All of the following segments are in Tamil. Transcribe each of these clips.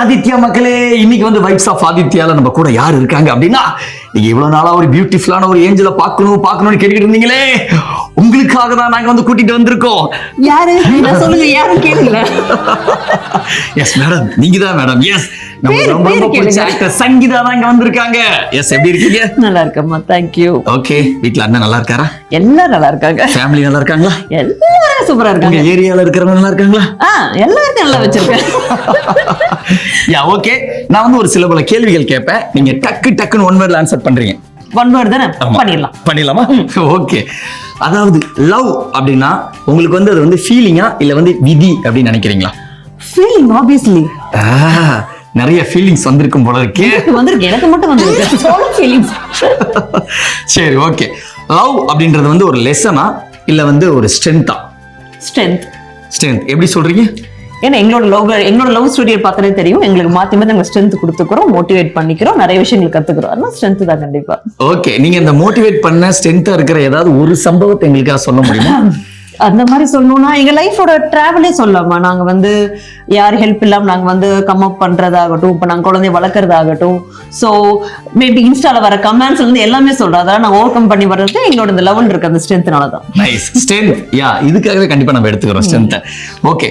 ஆதித்யா மக்களே, இன்னைக்கு வந்து வைப்ஸ் ஆஃப் ஆதித்யால நம்ம கூட யார் இருக்காங்க அப்படின்னா, நீங்க இவ்வளவு நாளா ஒரு பியூட்டிஃபுல்லான ஒரு ஏஞ்சலை பார்க்கணும்னு கேட்டுக்கிட்டு இருந்தீங்களே, உங்களுக்காக தான் நாங்க வந்து கூட்டிட்டு வந்திருக்கோம். யாரு சொல்லுங்க, யாரும் கேளுங்கள. எஸ் மேடம், நீங்க தான் மேடம். எஸ், நம்ம ரொம்ப ரொம்ப பிடிச்ச ஆக்டர் சங்கீதா தான் இங்க வந்திருக்காங்க. எஸ், எப்படி இருக்கீங்க? நல்லா இருக்கம்மா, தேங்க்யூ. ஓகே, வீட்ல அண்ணன் நல்லா இருக்காரா? எல்லாரும் நல்லா இருக்காங்க. ஃபேமிலி நல்லா இருக்காங்களா? எல்லாரும் சூப்பரா இருக்காங்க. உங்க ஏரியால இருக்கிறவங்க நல்லா இருக்காங்களா? எல்லாரும் நல்லா வச்சிருக்கேன். யா, ஓகே. நான் வந்து ஒரு சில பல கேள்விகள் கேட்பேன், நீங்க டக்குன்னு ஒன் வேர்ட்ல ஆன்சர் பண்றீங்க. ஒன் வேர்ட் தானே, பண்ணிடலாமா? ஓகே. அதாவது லவ் அப்படின்னா உங்களுக்கு வந்து அது வந்து ஃபீலிங்கா இல்ல வந்து விதி அப்படின்னு நினைக்கிறீங்களா? Feeling, obviously. நிறைய ஃபீலிங்ஸ் வந்திருக்கும் போல இருக்கே. வந்திருக்கு, எனக்கு மட்டும் வந்திருக்கு. Solo feelings. சரி, ஓகே. லவ் அப்படின்றது வந்து ஒரு லெசனா இல்ல வந்து ஒரு ஸ்ட்ரென்த்தா? ஸ்ட்ரென்த். எப்படி சொல்றீங்க? ஏன்னா எங்களோட லவ் ஸ்டோரியை பார்த்தாலே தெரியும், எங்களுக்கு மாத்தி நாங்கள் ஸ்ட்ரென்த் கொடுத்துக்கிறோம், மோட்டிவேட் பண்ணிக்கிறோம், நிறைய விஷயங்கள் கத்துக்கிறோம். அதனால ஸ்ட்ரென்த் தான் கண்டிப்பா. ஓகே, நீங்க இந்த மோட்டிவேட் பண்ண ஸ்ட்ரென்த்தா இருக்கிற ஏதாவது ஒரு சம்பவத்தை எங்களுக்காக சொல்ல முடியுமா? அந்த மாதிரி சொல்லணும்னா எங்க லைஃபோட டிராவலே சொல்லலாமா. நாங்க வந்து யார் ஹெல்ப் இல்லாம நாங்க வந்து கம் அப் பண்றதாகட்டும், இப்ப நாங்க குழந்தைய வளர்க்கறதாகட்டும், சோ மேபி இன்ஸ்டால வர கமெண்ட்ஸ்ல இருந்து எல்லாமே சொல்றோம். அதெல்லாம் நாங்க ஓவர் கம் பண்ணி வர்றது எங்களோட இந்த லெவல் இருக்கு, அந்த ஸ்ட்ரென்த்னாலதான். Nice, strength. யா, இதுக்காகவே கண்டிப்பா நம்ம எடுத்துக்கிறோம் ஸ்ட்ரென்த். ஓகே,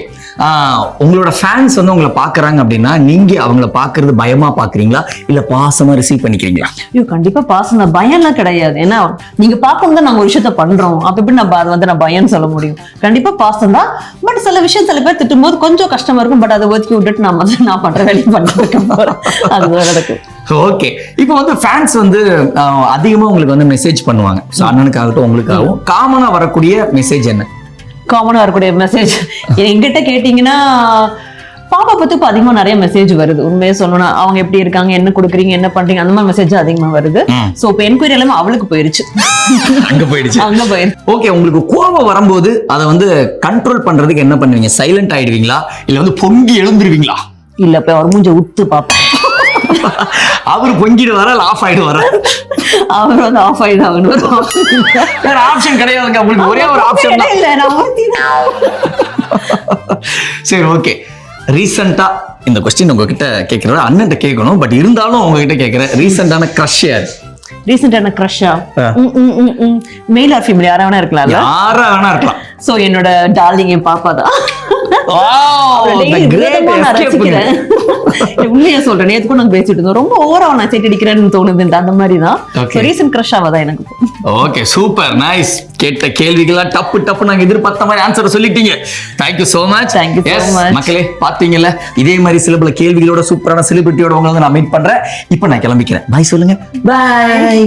உங்களோட ஃபேன்ஸ் வந்து உங்களை பாக்குறாங்க அப்படின்னா நீங்க அவங்கள பாக்குறது பயமா பாக்குறீங்களா இல்ல பாசமா ரிசீவ் பண்ணிக்கிறீங்களா? ஐயோ, கண்டிப்பா பாசம் தான், பயம்லாம் கிடையாது. ஏன்னா நீங்க பாக்கணும் தான் நாங்க ஒரு விஷயத்த பண்றோம், அப்ப எப்படி நான் பயம்னு சொல்ல முடியும்? கண்டிப்பா பாசம் தான். பட் சில விஷயம் சில பேர் திட்டும் போது கொஞ்சம் கஷ்டமா இருக்கும். பட் அதை ஒதுக்கி விட்டுட்டு நான் பண்ற வேலையை பண்ணிட்டு போறேன். அதுதான் நடக்கும். ஓகே, இப்போ வந்து ஃபேன்ஸ் வந்து அதிகமா உங்களுக்கு வந்து மெசேஜ் பண்ணுவாங்க. ஸோ அண்ணனுக்காகட்டும் உங்களுக்காகவும் காமனா வரக்கூடிய மெசேஜ் என்ன? காமனா வரக்கூடிய மெசேஜ் என்கிட்ட கேட்டீங்கன்னா, பாப்பா பத்தி இப்ப அதிகமா நிறைய மெசேஜ் வருது. உண்மையை சொல்லணும்னா அவங்க எப்படி இருக்காங்க, என்ன கொடுக்குறீங்க, என்ன பண்றீங்க, அந்த மாதிரி மெசேஜ் அதிகமா வருது. சோ இப்ப என்கொயரி எல்லாமே அவளுக்கு போயிருச்சு. அங்க போயிருச்சு. ஓகே, உங்களுக்கு கோபம் வரும்போது அதை வந்து கண்ட்ரோல் பண்றதுக்கு என்ன பண்ணுவீங்க? சைலண்ட் ஆயிடுவீங்களா இல்ல வந்து பொங்கி எழுந்துருவீங்களா? இல்ல, இப்ப அவர் மூஞ்ச உத்து பாப்பேன். அவர் பொங்கிடுவாரா இல்ல ஆஃப் ஆயிடுவாரா? அவர் வந்து ஆஃப் ஆயிடுவாங்க. வேற ஆப்ஷன் கிடையாதுங்க, உங்களுக்கு ஒரே ஒரு ஆப்ஷன் தான். இல்ல, நான் ஒருத்திதான். சரி, ஓகே. ரீசெண்டா இந்த क्वेश्चन உங்ககிட்ட கேக்குறத அண்ணன்ட்ட கேட்கணும், பட் இருந்தாலும் உங்ககிட்ட கேக்குறேன். ரீசெண்டான கிரஷ் யார்? ரீசெண்டான கிரஷா? மேல் ஆர் ஃபீமேல் யாரா வேணா இருக்கலாம். யாரா வேணா இருக்கலாம். சோ என்னோட டார்லிங் என் பாப்பா தான். உண்மையா சொல்றேன், நேத்து கூட நாங்க பேசிட்டு இருந்தோம், ரொம்ப ஓவரா நான் சைட் அடிக்கிறேன்னு தோணுது. அந்த மாதிரி தான் ரீசன்ட் கிரஷ் ஆவதான் எனக்கு. Okay, super, nice. கேட்ட கேள்விகளா டப்பு நாங்க எதிர்பார்த்த மாதிரி ஆன்சர் சொல்லிட்டீங்க. Thank you so much. மக்களே, பாத்தீங்கல்ல, இதே மாதிரி சில பல கேள்விகளோட சூப்பரான செலிபிரிட்டியோட உங்களை நான் மீட் பண்றேன். இப்போ நான் கிளம்பிக்கிறேன். பாய் சொல்லுங்க. பாய்.